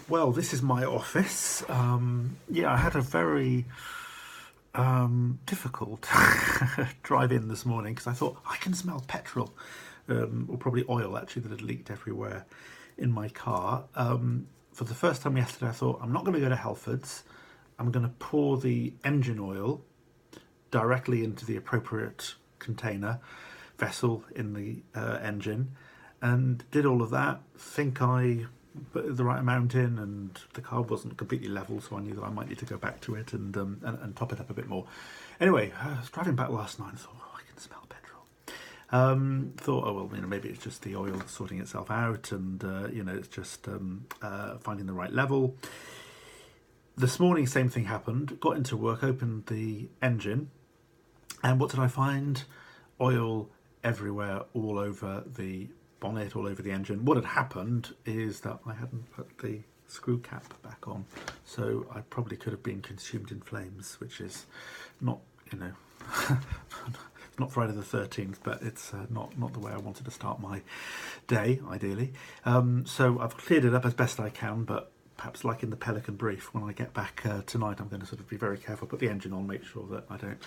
Well, this is my office. Yeah, I had a very difficult drive in this morning because I thought I can smell petrol, or probably oil actually, that had leaked everywhere in my car. For the first time yesterday, I thought I'm not going to go to Halfords. I'm going to pour the engine oil directly into the appropriate container vessel in the engine, and did all of that. Think I put the right amount in, and the car wasn't completely level, so I knew that I might need to go back to it and top it up a bit more. Anyway, I was driving back last night and thought, oh, I can smell petrol. Thought, oh well, maybe it's just the oil sorting itself out, and it's just finding the right level. This morning, same thing happened. Got into work, opened the engine, and what did I find? Oil everywhere, all over the bonnet, all over the engine. What had happened is that I hadn't put the screw cap back on, so I probably could have been consumed in flames, which is not, it's not Friday the 13th, but it's not the way I wanted to start my day, ideally. So I've cleared it up as best I can, but perhaps like in the Pelican Brief, when I get back tonight, I'm going to sort of be very careful, put the engine on, make sure that I don't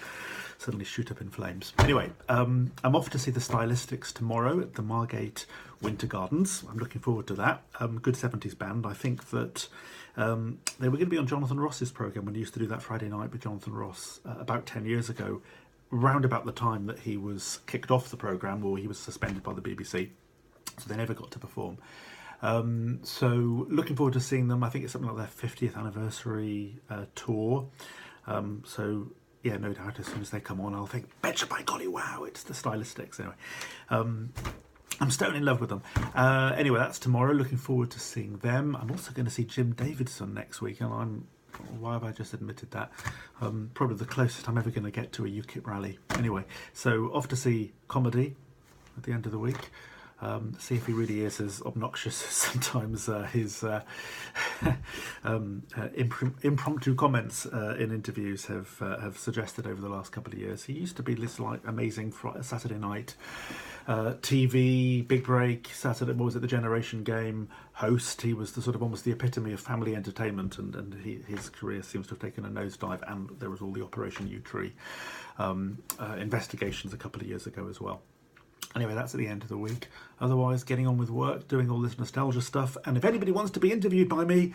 suddenly shoot up in flames. Anyway, I'm off to see the Stylistics tomorrow at the Margate Winter Gardens. I'm looking forward to that. Good 70s band. I think that they were going to be on Jonathan Ross's programme when he used to do that Friday night with Jonathan Ross about 10 years ago, round about the time that he was kicked off the programme, or he was suspended by the BBC. So they never got to perform. So looking forward to seeing them. I think it's something like their 50th anniversary tour. So yeah, no doubt as soon as they come on, I'll think, betcha by golly, wow, it's the Stylistics. Anyway, I'm stone in love with them. Anyway, that's tomorrow. Looking forward to seeing them. I'm also going to see Jim Davidson next week, and why have I just admitted that? Probably the closest I'm ever going to get to a UKIP rally. Anyway, so off to see comedy at the end of the week. See if he really is as obnoxious as sometimes his impromptu comments in interviews have suggested over the last couple of years. He used to be this like amazing Saturday night TV big break Saturday. What was it? The Generation Game host. He was the sort of almost the epitome of family entertainment, and his career seems to have taken a nosedive. And there was all the Operation U-Tree investigations a couple of years ago as well. Anyway, that's at the end of the week. Otherwise, getting on with work, doing all this nostalgia stuff. And if anybody wants to be interviewed by me,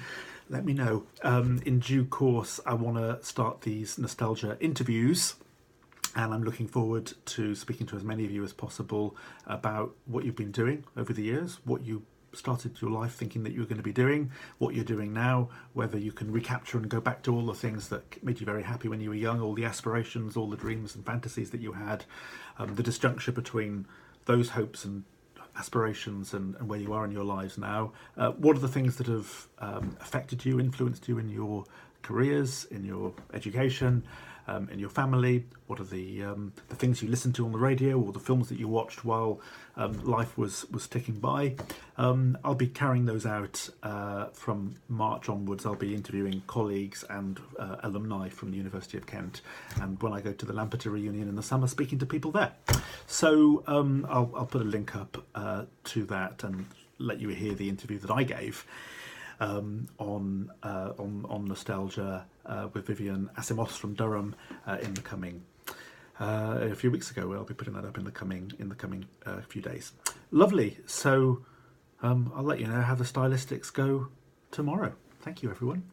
let me know. In due course, I want to start these nostalgia interviews. And I'm looking forward to speaking to as many of you as possible about what you've been doing over the years, what you started your life thinking that you were going to be doing, what you're doing now, whether you can recapture and go back to all the things that made you very happy when you were young, all the aspirations, all the dreams and fantasies that you had, the disjuncture between those hopes and aspirations and where you are in your lives now. What are the things that have affected you, influenced you in your careers, in your education, in your family? What are the things you listened to on the radio, or the films that you watched while life was ticking by? I'll be carrying those out from March onwards. I'll be interviewing colleagues and alumni from the University of Kent, and when I go to the Lampeter reunion in the summer, speaking to people there. So I'll put a link up to that and let you hear the interview that I gave on nostalgia with Vivian Asimos from Durham in the coming a few weeks ago. I'll be putting that up in the coming few days. Lovely. So I'll let you know how the Stylistics go tomorrow. Thank you, everyone.